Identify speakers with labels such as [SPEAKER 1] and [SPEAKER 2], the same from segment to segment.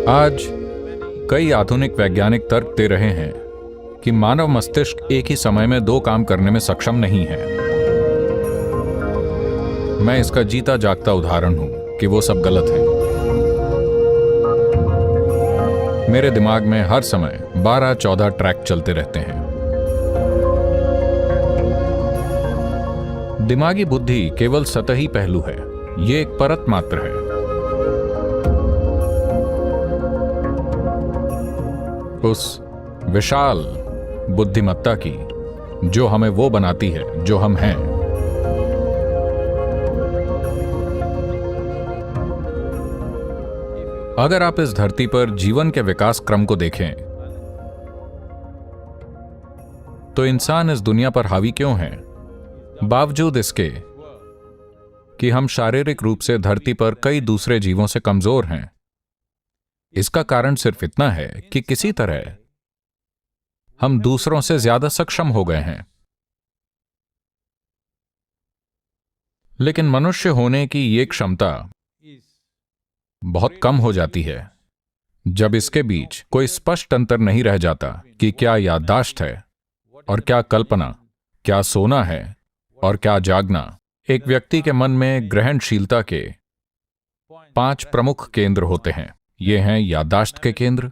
[SPEAKER 1] आज कई आधुनिक वैज्ञानिक तर्क दे रहे हैं कि मानव मस्तिष्क एक ही समय में दो काम करने में सक्षम नहीं है। मैं इसका जीता जागता उदाहरण हूं कि वो सब गलत है। मेरे दिमाग में हर समय 12-14 ट्रैक चलते रहते हैं। दिमागी बुद्धि केवल सतही पहलू है, ये एक परत मात्र है। उस विशाल बुद्धिमत्ता की जो हमें वो बनाती है जो हम हैं। अगर आप इस धरती पर जीवन के विकास क्रम को देखें तो इंसान इस दुनिया पर हावी क्यों है? बावजूद इसके कि हम शारीरिक रूप से धरती पर कई दूसरे जीवों से कमजोर हैं। इसका कारण सिर्फ इतना है कि किसी तरह हम दूसरों से ज्यादा सक्षम हो गए हैं। लेकिन मनुष्य होने की ये क्षमता बहुत कम हो जाती है जब इसके बीच कोई स्पष्ट अंतर नहीं रह जाता कि क्या याददाश्त है और क्या कल्पना, क्या सोना है और क्या जागना। एक व्यक्ति के मन में ग्रहणशीलता के 5 प्रमुख केंद्र होते हैं। ये हैं याददाश्त के केंद्र,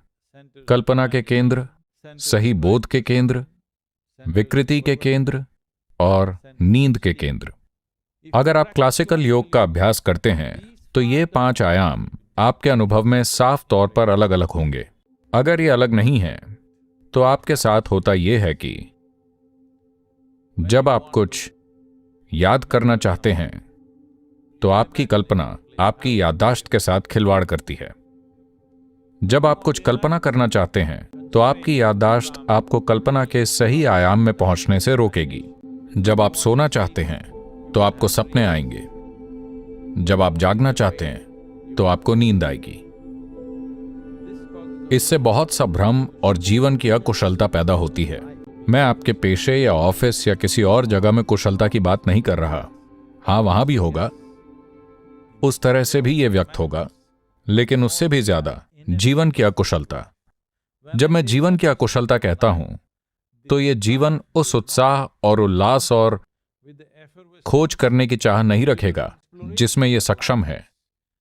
[SPEAKER 1] कल्पना के केंद्र, सही बोध के केंद्र, विकृति के केंद्र और नींद के केंद्र। अगर आप क्लासिकल योग का अभ्यास करते हैं तो ये 5 आयाम आपके अनुभव में साफ तौर पर अलग अलग होंगे। अगर ये अलग नहीं है तो आपके साथ होता यह है कि जब आप कुछ याद करना चाहते हैं तो आपकी कल्पना आपकी याददाश्त के साथ खिलवाड़ करती है। जब आप कुछ कल्पना करना चाहते हैं तो आपकी याददाश्त आपको कल्पना के सही आयाम में पहुंचने से रोकेगी। जब आप सोना चाहते हैं तो आपको सपने आएंगे। जब आप जागना चाहते हैं तो आपको नींद आएगी। इससे बहुत सा भ्रम और जीवन की अकुशलता पैदा होती है। मैं आपके पेशे या ऑफिस या किसी और जगह में कुशलता की बात नहीं कर रहा। हां, वहां भी होगा, उस तरह से भी यह व्यक्त होगा, लेकिन उससे भी ज्यादा जीवन की अकुशलता। जब मैं जीवन की अकुशलता कहता हूं तो यह जीवन उस उत्साह और उल्लास और खोज करने की चाह नहीं रखेगा जिसमें यह सक्षम है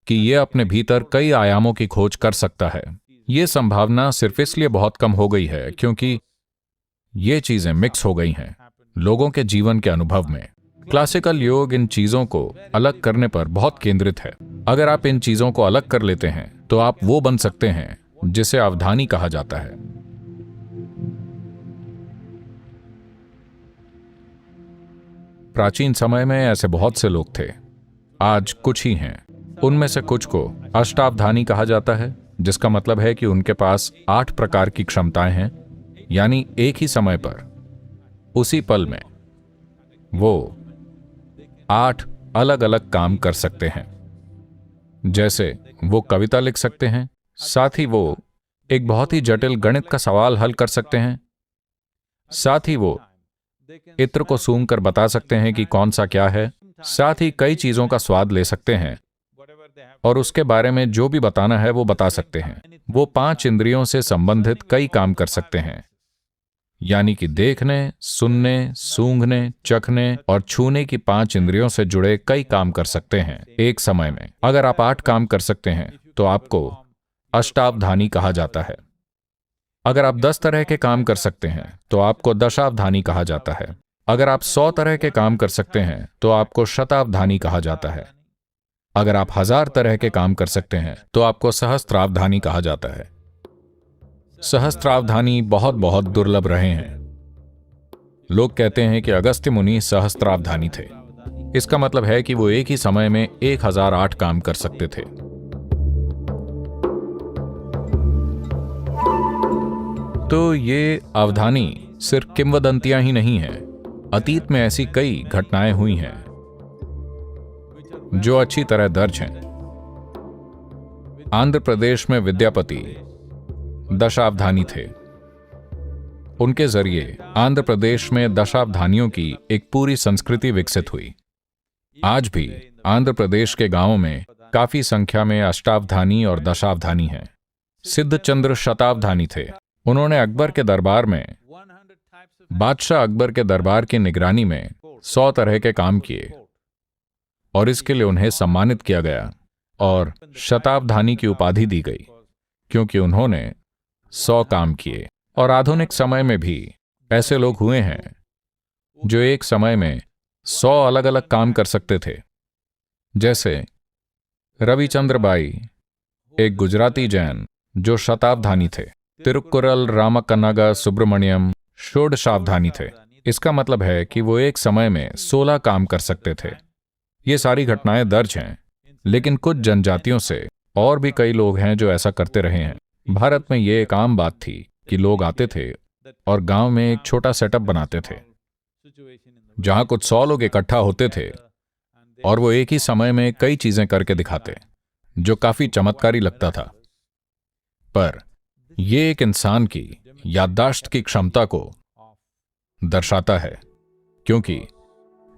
[SPEAKER 1] कि यह अपने भीतर कई आयामों की खोज कर सकता है। यह संभावना सिर्फ इसलिए बहुत कम हो गई है क्योंकि ये चीजें मिक्स हो गई हैं लोगों के जीवन के अनुभव में। क्लासिकल योग इन चीजों को अलग करने पर बहुत केंद्रित है। अगर आप इन चीजों को अलग कर लेते हैं तो आप वो बन सकते हैं जिसे अवधानी कहा जाता है। प्राचीन समय में ऐसे बहुत से लोग थे, आज कुछ ही हैं। उनमें से कुछ को अष्टावधानी कहा जाता है, जिसका मतलब है कि उनके पास 8 प्रकार की क्षमताएं हैं, यानी एक ही समय पर उसी पल में वो 8 अलग अलग काम कर सकते हैं। जैसे वो कविता लिख सकते हैं, साथ ही वो एक बहुत ही जटिल गणित का सवाल हल कर सकते हैं, साथ ही वो इत्र को सूंघकर बता सकते हैं कि कौन सा क्या है, साथ ही कई चीजों का स्वाद ले सकते हैं और उसके बारे में जो भी बताना है वो बता सकते हैं। वो 5 इंद्रियों से संबंधित कई काम कर सकते हैं, यानी कि देखने, सुनने, सूंघने, चखने और छूने की 5 इंद्रियों से जुड़े कई काम कर सकते हैं एक समय में। अगर आप 8 काम कर सकते हैं तो आपको अष्टावधानी कहा जाता है। अगर आप 10 तरह के काम कर सकते हैं तो आपको दशावधानी कहा जाता है। अगर आप 100 तरह के काम कर सकते हैं तो आपको शतावधानी कहा जाता है। अगर आप 1000 तरह के काम कर सकते हैं तो आपको सहस्त्रावधानी कहा जाता है। सहस्त्रावधानी बहुत बहुत दुर्लभ रहे हैं। लोग कहते हैं कि अगस्त्य मुनि सहस्त्रावधानी थे। इसका मतलब है कि वो एक ही समय में 1008 काम कर सकते थे। तो ये अवधानी सिर्फ किंवदंतियां ही नहीं हैं। अतीत में ऐसी कई घटनाएं हुई हैं जो अच्छी तरह दर्ज हैं। आंध्र प्रदेश में विद्यापति दशावधानी थे। उनके जरिए आंध्र प्रदेश में दशावधानियों की एक पूरी संस्कृति विकसित हुई। आज भी आंध्र प्रदेश के गांवों में काफी संख्या में अष्टावधानी और दशावधानी हैं। सिद्धचंद्र शतावधानी थे। उन्होंने अकबर के दरबार में, बादशाह अकबर के दरबार की निगरानी में 100 तरह के काम किए और इसके लिए उन्हें सम्मानित किया गया और शतावधानी की उपाधि दी गई, क्योंकि उन्होंने 100 काम किए। और आधुनिक समय में भी ऐसे लोग हुए हैं जो एक समय में 100 अलग अलग काम कर सकते थे। जैसे रविचंद्र बाई, एक गुजराती जैन जो शतावधानी थे। तिरुक्कुरल रामकन्नागा सुब्रमण्यम षोडशावधानी थे। इसका मतलब है कि वो एक समय में 16 काम कर सकते थे। ये सारी घटनाएं दर्ज हैं, लेकिन कुछ जनजातियों से और भी कई लोग हैं जो ऐसा करते रहे हैं। भारत में ये एक आम बात थी कि लोग आते थे और गांव में एक छोटा सेटअप बनाते थे जहां कुछ 100 लोग इकट्ठा होते थे और वो एक ही समय में कई चीजें करके दिखाते, जो काफी चमत्कारी लगता था। पर यह एक इंसान की याददाश्त की क्षमता को दर्शाता है, क्योंकि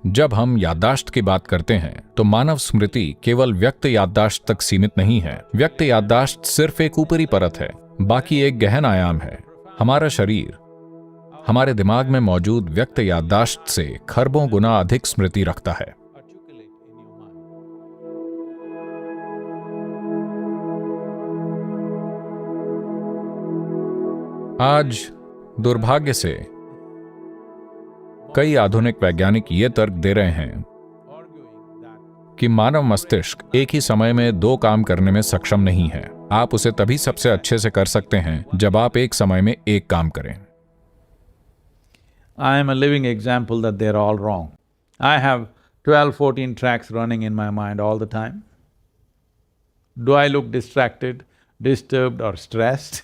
[SPEAKER 1] जब हम याददाश्त की बात करते हैं तो मानव स्मृति केवल व्यक्त याददाश्त तक सीमित नहीं है। व्यक्त याददाश्त सिर्फ एक ऊपरी परत है, बाकी एक गहन आयाम है। हमारा शरीर हमारे दिमाग में मौजूद व्यक्त याददाश्त से खरबों गुना अधिक स्मृति रखता है। आज दुर्भाग्य से कई आधुनिक वैज्ञानिक ये तर्क दे रहे हैं कि मानव मस्तिष्क एक ही समय में 2 काम करने में सक्षम नहीं है। आप उसे तभी सबसे अच्छे से कर सकते हैं जब आप एक समय में एक काम करें।
[SPEAKER 2] I am a living example that they're all wrong. I have 12-14 tracks running in my mind all the time. Do I look distracted, disturbed or stressed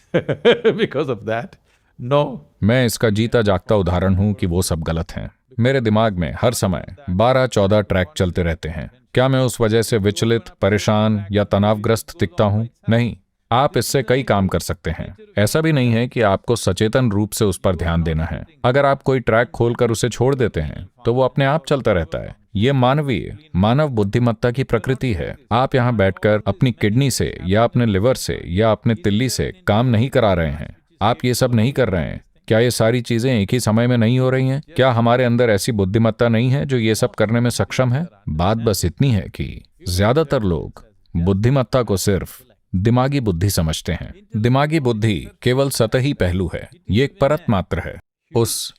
[SPEAKER 2] because of that? No.
[SPEAKER 1] मैं इसका जीता जागता उदाहरण हूं कि वो सब गलत हैं। मेरे दिमाग में हर समय 12-14 ट्रैक चलते रहते हैं। क्या मैं उस वजह से विचलित, परेशान या तनावग्रस्त दिखता हूं? नहीं। आप इससे कई काम कर सकते हैं। ऐसा भी नहीं है कि आपको सचेतन रूप से उस पर ध्यान देना है। अगर आप कोई ट्रैक खोलकर उसे छोड़ देते हैं तो वो अपने आप चलता रहता है। ये मानव बुद्धिमत्ता की प्रकृति है। आप यहाँ बैठकर अपनी किडनी से या अपने लिवर से या अपने तिल्ली से काम नहीं करा रहे हैं। आप ये सब नहीं कर रहे हैं। क्या ये सारी चीजें एक ही समय में नहीं हो रही हैं? क्या हमारे अंदर ऐसी बुद्धिमत्ता नहीं है जो ये सब करने में सक्षम है? बात बस इतनी है कि ज्यादातर लोग बुद्धिमत्ता को सिर्फ दिमागी बुद्धि समझते हैं। दिमागी बुद्धि केवल सतही पहलू है, ये एक परत मात्र है उस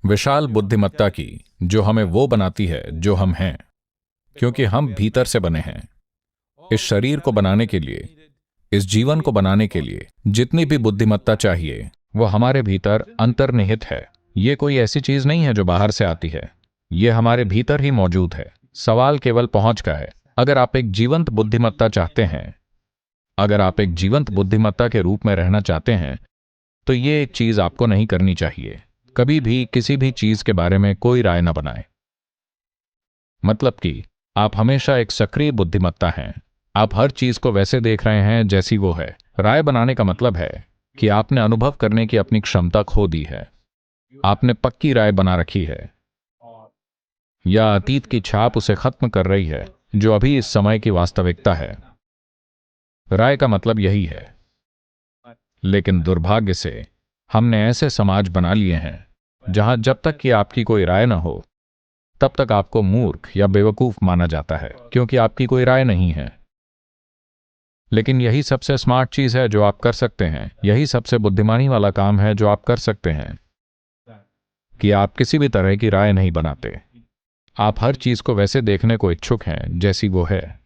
[SPEAKER 1] विशाल बुद्धिमत्ता की जो हमें वो बनाती है जो हम हैं, क्योंकि हम भीतर से बने हैं। इस शरीर को बनाने के लिए, इस जीवन को बनाने के लिए जितनी भी बुद्धिमत्ता चाहिए वो हमारे भीतर अंतर्निहित है। ये कोई ऐसी चीज नहीं है जो बाहर से आती है, ये हमारे भीतर ही मौजूद है। सवाल केवल पहुंच का है। अगर आप एक जीवंत बुद्धिमत्ता चाहते हैं, अगर आप एक जीवंत बुद्धिमत्ता के रूप में रहना चाहते हैं, तो ये एक चीज आपको नहीं करनी चाहिए। कभी भी किसी भी चीज के बारे में कोई राय न बनाएं। मतलब कि आप हमेशा एक सक्रिय बुद्धिमत्ता हैं। आप हर चीज को वैसे देख रहे हैं जैसी वो है। राय बनाने का मतलब है कि आपने अनुभव करने की अपनी क्षमता खो दी है। आपने पक्की राय बना रखी है या अतीत की छाप उसे खत्म कर रही है जो अभी इस समय की वास्तविकता है। राय का मतलब यही है। लेकिन दुर्भाग्य से हमने ऐसे समाज बना लिए हैं जहां जब तक कि आपकी कोई राय न हो तब तक आपको मूर्ख या बेवकूफ माना जाता है, क्योंकि आपकी कोई राय नहीं है। लेकिन यही सबसे स्मार्ट चीज है जो आप कर सकते हैं। यही सबसे बुद्धिमानी वाला काम है जो आप कर सकते हैं कि आप किसी भी तरह की राय नहीं बनाते। आप हर चीज को वैसे देखने को इच्छुक हैं जैसी वो है।